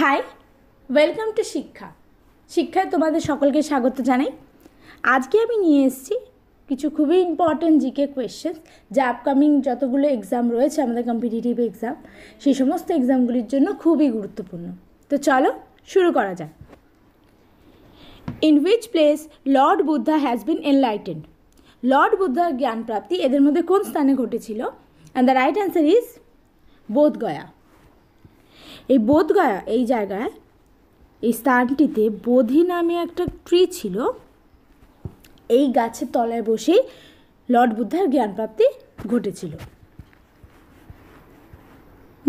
High, welcome to শিক্ষা। শিক্ষায় তোমাদের সকলকে স্বাগত জানাই। আজকে আমি নিয়ে এসেছি কিছু খুবই ইম্পর্ট্যান্ট জিকে কোয়েশ্চেন, যা আপকামিং যতগুলো এক্সাম রয়েছে আমাদের কম্পিটিটিভ এক্সাম, সেই সমস্ত এক্সামগুলির জন্য খুবই গুরুত্বপূর্ণ। তো চলো শুরু করা যাক। In which place Lord Buddha has been enlightened? Lord বুদ্ধার জ্ঞান প্রাপ্তি এদের মধ্যে কোন স্থানে ঘটেছিল? And the right answer is Bodh Gaya. এই বোধগয়া এই জায়গায়, এই স্থানটিতে বোধি নামে একটা ট্রি ছিল। এই গাছের তলায় বসেই লর্ড বুদ্ধার জ্ঞান প্রাপ্তি ঘটেছিল।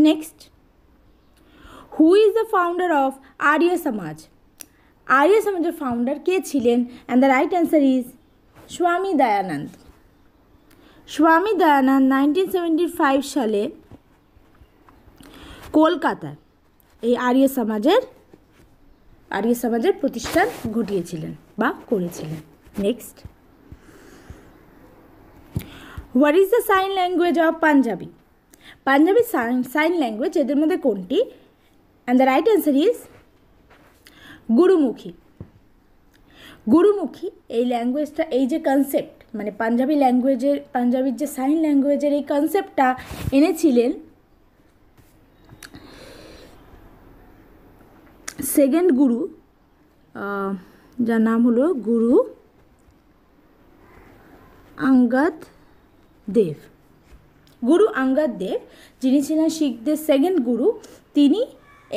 Next, who is the founder of Arya Samaj? Arya সমাজের ফাউন্ডার কে ছিলেন? And the right answer is Swami Dayanand. স্বামী দয়ানন্দ 1975 সালে কলকাতায় এই আর্য সমাজের প্রতিষ্ঠান ঘটিয়েছিলেন বা করেছিলেন। Next, what is the sign language of Punjabi? Punjabi sign language এদের মধ্যে কোনটি? And the right answer is Gurmukhi. Gurmukhi এই ল্যাঙ্গুয়েজটা, এই যে কনসেপ্ট, মানে পাঞ্জাবির যে সাইন ল্যাঙ্গুয়েজের এই কনসেপ্টটা এনেছিলেন সেকেন্ড গুরু, যার নাম হলো গুরু আঙ্গদ দেব। গুরু আঙ্গদ দেব, যিনি ছিলেন শিখদের সেকেন্ড গুরু, তিনি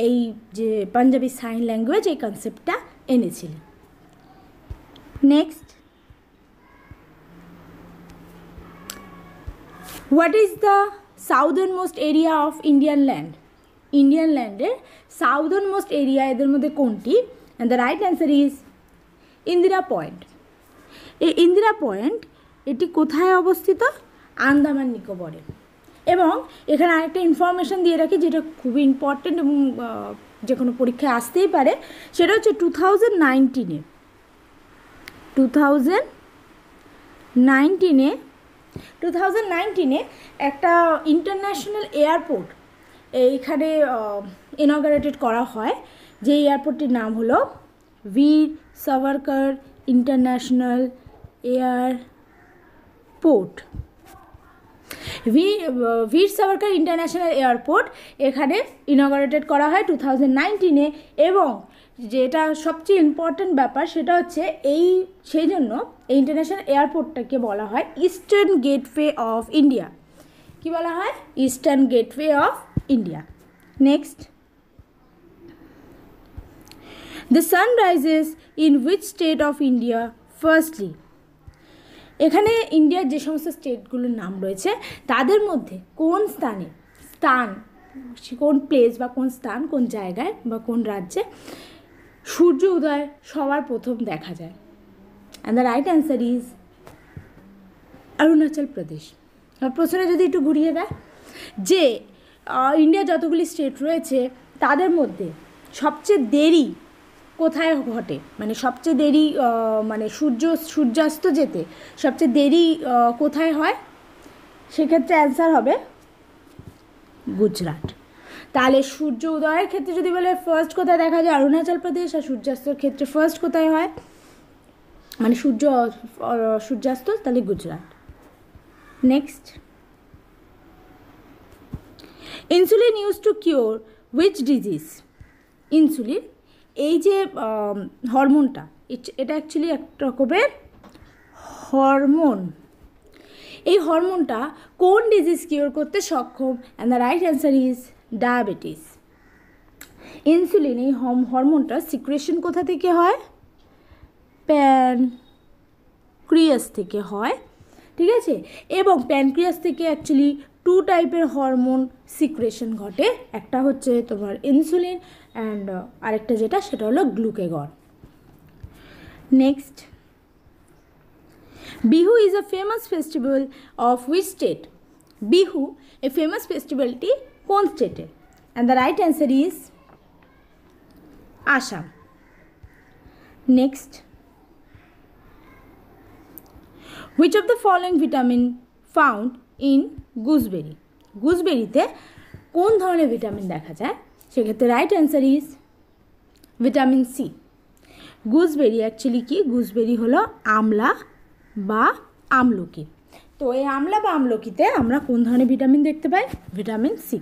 এই যে পাঞ্জাবি সাইন ল্যাঙ্গুয়েজ এই কনসেপ্টটা এনেছিলেন। Next, what is the southern most area of Indian land? Indian ল্যান্ডের সাউদার্ন মোস্ট এরিয়া এদের মধ্যে কোনটি? And the right answer is Indira point. এই ইন্দিরা পয়েন্ট এটি কোথায় অবস্থিত? আন্দামান নিকোবরে। এবং এখানে আরেকটা ইনফরমেশান দিয়ে রাখি, যেটা খুবই ইম্পর্টেন্ট এবং যে কোনো পরীক্ষায় আসতেই পারে। সেটা হচ্ছে 2019-এ একটা ইন্টারন্যাশনাল এয়ারপোর্ট এইখানে ইনঅগারেটেড করা হয়, যে এয়ারপোর্টটির নাম হলো বীর সাভারকর ইন্টারন্যাশনাল এয়ারপোর্ট। বীর সাভারকর ইন্টারন্যাশনাল এয়ারপোর্ট এখানে ইনঅগারেটেড করা হয় 2019-এ। এবং যেটা সবচেয়ে ইম্পর্ট্যান্ট ব্যাপার সেটা হচ্ছে সেই জন্য এই ইন্টারন্যাশনাল এয়ারপোর্টটাকে বলা হয় ইস্টার্ন গেটওয়ে অফ ইন্ডিয়া। কি বলা হয়? Eastern gateway of India. Next, the sun rises in which state of India firstly? এখানে ইন্ডিয়ার যে সমস্ত স্টেটগুলোর নাম রয়েছে তাদের মধ্যে কোন কোন প্লেস বা কোন স্থান, কোন জায়গায় বা কোন রাজ্যে সূর্য উদয় সবার প্রথম দেখা যায়? And the right answer is Arunachal Pradesh. প্রশ্নে যদি একটু ঘুরিয়ে দেয় যে ইন্ডিয়ার যতগুলি স্টেট রয়েছে তাদের মধ্যে সবচেয়ে দেরি কোথায় ঘটে, মানে সবচেয়ে দেরি মানে সূর্যাস্ত যেতে সবচেয়ে দেরি কোথায় হয়? সেক্ষেত্রে অ্যান্সার হবে গুজরাট। তাহলে সূর্য উদয়ের ক্ষেত্রে যদি বলে ফার্স্ট কোথায় দেখা যায়? অরুণাচল প্রদেশ। আর সূর্যাস্তর ক্ষেত্রে ফার্স্ট কোথায় হয়, মানে সূর্যাস্ত, তাহলে Gujarat. Next, insulin use to cure which disease? Insulin এই যে হরমোনটা, এটা অ্যাকচুয়ালি এক রকমের হরমোন। এই হরমোনটা কোন ডিজিজ কিওর করতে সক্ষম? And the right answer is diabetes. Insulin এই হরমোনটা সিক্রেশন কোথা থেকে হয়? প্যানক্রিয়াস থেকে হয়, ঠিক আছে? এবং প্যানক্রিয়াস থেকে অ্যাকচুয়ালি 2 টাইপের হরমোন সিক্রেশন ঘটে। একটা হচ্ছে তোমার ইনসুলিন, অ্যান্ড আরেকটা সেটা হলো glucagon. Next, Bihu is a famous festival of which state? Bihu এই ফেমাস ফেস্টিভ্যালটি কোন স্টেটের? And the right answer is Assam. Next, which of the following vitamin found in gooseberry? গুজবেরিতে কোন ধরনের ভিটামিন দেখা যায়? সেক্ষেত্রে right answer is vitamin C. Gooseberry actually কি? গুজবেরি হলো আমলা বা আমলকি। তো এই আমলা বা আমলকিতে আমরা কোন ধরনের ভিটামিন দেখতে পাই? Vitamin C.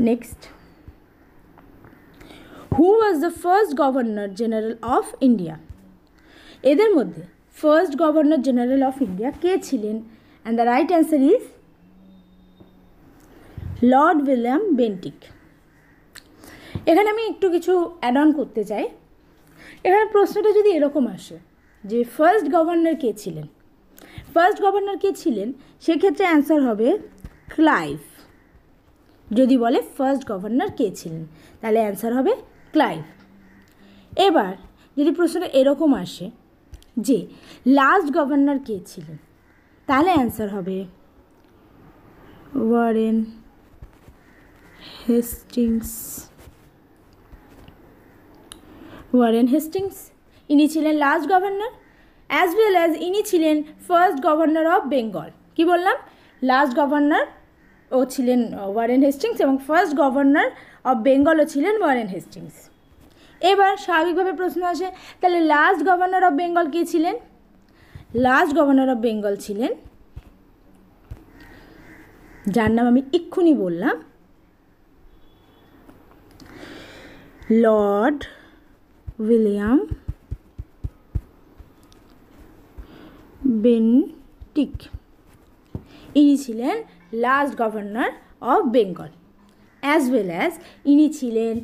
Next, who was the first governor general of India? এদের মধ্যে first governor general of India কে ছিলেন? And the right answer is Lord William Bentinck. এখানে আমি একটু কিছু অ্যাড অন করতে চাই। এখানে প্রশ্নটা যদি এরকম আসে যে ফার্স্ট গভর্নর কে ছিলেন, ফার্স্ট গভর্নর কে ছিলেন, সেক্ষেত্রে অ্যান্সার হবে ক্লাইভ। যদি বলে ফার্স্ট গভর্নর কে ছিলেন, তাহলে অ্যান্সার হবে ক্লাইভ। এবার যদি প্রশ্নটা এরকম আসে যে লাস্ট গভর্নর কে ছিলেন, তাহলে অ্যান্সার হবে ওয়ারেন হেস্টিংস। ওয়ারেন হেস্টিংস ইনি ছিলেন last governor, as well as ইনি ছিলেন ফার্স্ট গভর্নর অফ বেঙ্গল। কি বললাম? লাস্ট গভর্নর ও ছিলেন ওয়ারেন হেস্টিংস এবং ফার্স্ট গভর্নর অফ বেঙ্গলও ছিলেন ওয়ারেন হেস্টিংস। এবার স্বাভাবিকভাবে প্রশ্ন আসে, তাহলে লাস্ট গভর্নর অফ বেঙ্গল কে ছিলেন? লাস্ট গভর্নর অফ বেঙ্গল ছিলেন যার নাম আমি এক্ষুনি বললাম, লর্ড উইলিয়াম বেন্টিক। ইনি ছিলেন last governor of Bengal, as well as ইনি ছিলেন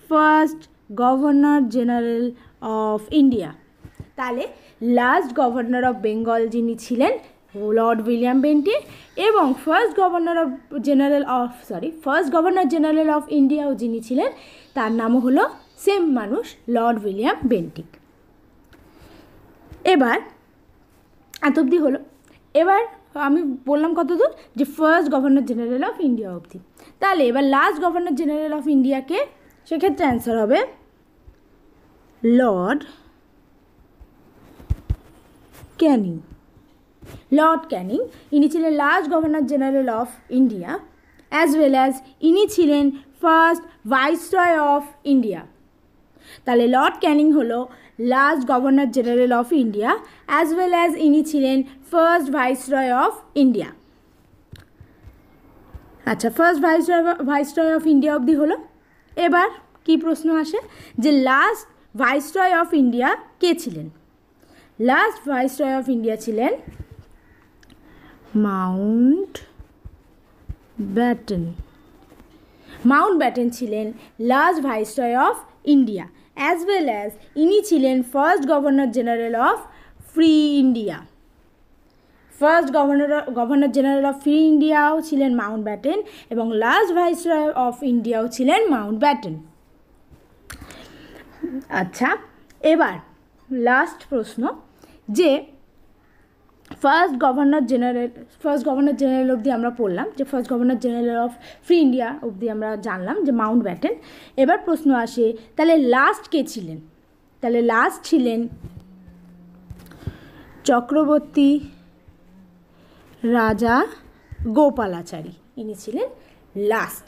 first governor general of India. তাহলে লাস্ট গভর্নর অফ বেঙ্গল যিনি ছিলেন লর্ড উইলিয়াম বেন্টিক, এবং ফার্স্ট গভর্নর জেনারেল অফ ইন্ডিয়াও যিনি ছিলেন তার নামও হলো সেম মানুষ, লর্ড উইলিয়াম বেন্টিক। এবার এত অবধি হলো। এবার আমি বললাম কতদূর, যে first governor general of India অবধি। তাহলে এবার লাস্ট গভর্নর জেনারেল অফ ইন্ডিয়াকে, সেক্ষেত্রে অ্যান্সার হবে লর্ড ক্যানিং। লর্ড ক্যানিং ইনি ছিলেন last governor general of India, as well as ইনি ছিলেন ফার্স্ট ভাইসরয় অফ ইন্ডিয়া। তাহলে লর্ড ক্যানিং হলো last governor general of India, as well as ইনি ছিলেন ফার্স্ট ভাইসরয় অফ ইন্ডিয়া। আচ্ছা, ফার্স্ট ভাইসরয় অফ ইন্ডিয়া অবধি হলো। এবার কি প্রশ্ন আসে, যে লাস্ট ভাইসরয় অফ ইন্ডিয়া কে ছিলেন? লাস্ট ভাইসরয় অফ ইন্ডিয়া ছিলেন মাউন্ট ব্যাটেন। মাউন্ট ব্যাটেন ছিলেন last viceroy of India, as well as ইনি ছিলেন first governor general of free India. First governor general of free ইন্ডিয়াও ছিলেন মাউন্ট ব্যাটেন, এবং last viceroy of ইন্ডিয়াও ছিলেন Mount Batten. আচ্ছা, এবার লাস্ট প্রশ্ন, যে ফার্স্ট গভর্নর জেনারেল অবধি আমরা পড়লাম, যে first governor general of free India অবধি আমরা জানলাম যে মাউন্ট ব্যাটেন। এবার প্রশ্ন আসে, তাহলে লাস্ট কে ছিলেন? তাহলে লাস্ট ছিলেন চক্রবর্তী রাজা গোপালাচারী, ইনি ছিলেন last.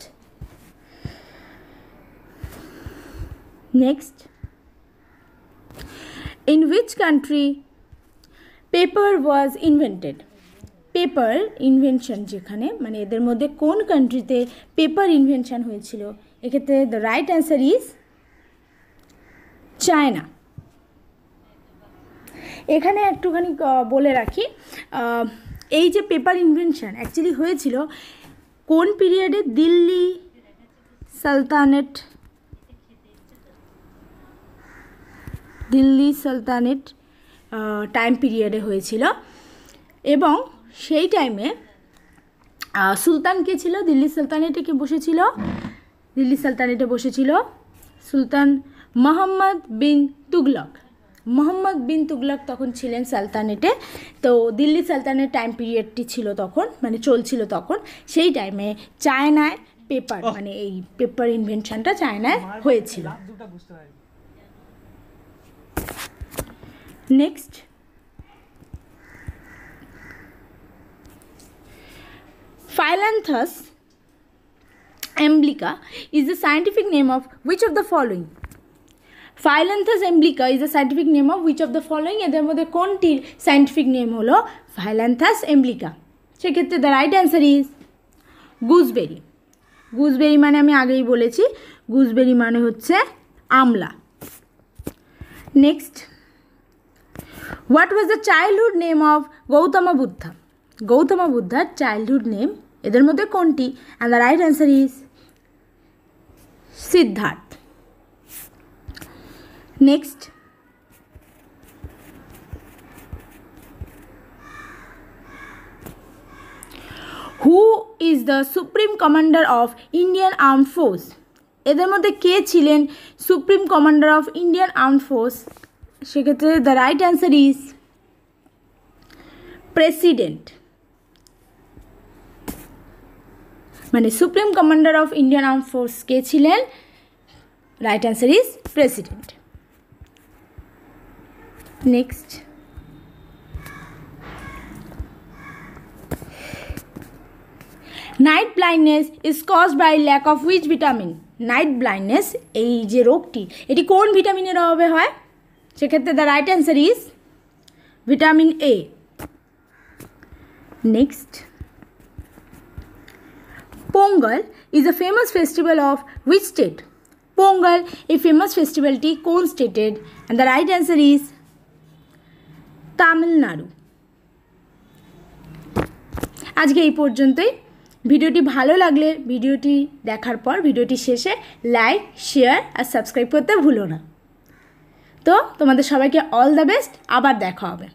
Next, in which country paper was invented? Paper invention যেখানে, মানে এদের মধ্যে কোন কান্ট্রিতে পেপার ইনভেনশন হয়েছিল? এক্ষেত্রে the right answer is China. এখানে একটুখানি বলে রাখি, এই যে পেপার ইনভেনশন অ্যাকচুয়ালি হয়েছিল কোন পিরিয়ডে? দিল্লি সালতানেট টাইম পিরিয়ডে হয়েছিল, এবং সেই টাইমে সুলতান কে ছিল? দিল্লি সালতানেটে বসেছিল সুলতান মোহাম্মদ বিন তুগলক। মোহাম্মদ বিন তুগলক তখন ছিলেন সালতানেটে। তো দিল্লি সালতানের টাইম পিরিয়ডটি ছিল তখন, মানে চলছিল তখন, সেই টাইমে চায়নায় পেপার, মানে এই পেপার ইনভেনশনটা চায়নায় হয়েছিল। Next, Phyllanthus emblica is the scientific name of which of the following? Phyllanthus emblica is the scientific name of which of the following, এদের মধ্যে কোনটির সাইন্টিফিক নেম হলো ফাইল্যান্থাস এমব্লিকা? সেক্ষেত্রে the right answer is gooseberry. Gooseberry মানে আমি আগেই বলেছি, gooseberry মানে হচ্ছে আমলা। Next, what was the childhood name of Gautam Buddha? Gautam বুদ্ধার চাইল্ডহুড নেম এদের মধ্যে কোনটি? And the right answer is Siddhartha. Next, who is the supreme commander of Indian arm force? এদের মধ্যে কে ছিলেন supreme commander of Indian arm force? সেক্ষেত্রে the right answer is president. মানে supreme commander of Indian arm force কে ছিলেন? Right answer is president. Next, night blindness is caused by lack of which vitamin? Night blindness এই যে রোগটি, এটি কোন ভিটামিনের অভাবে হয়? সেক্ষেত্রে the right answer is vitamin A. Next, Pongal is a famous festival of which state? Pongal এই ফেমাস ফেস্টিভ্যালটি কোন স্টেটের? And the right answer is Tamil Nadu. আজকে এই পর্যন্তই। ভিডিওটি ভালো লাগলে ভিডিওটি দেখার পর ভিডিওটি শেষে লাইক, শেয়ার আর সাবস্ক্রাইব করতে ভুলো না। তো তোমাদের সবাইকে অল দ্য বেস্ট, আবার দেখা হবে।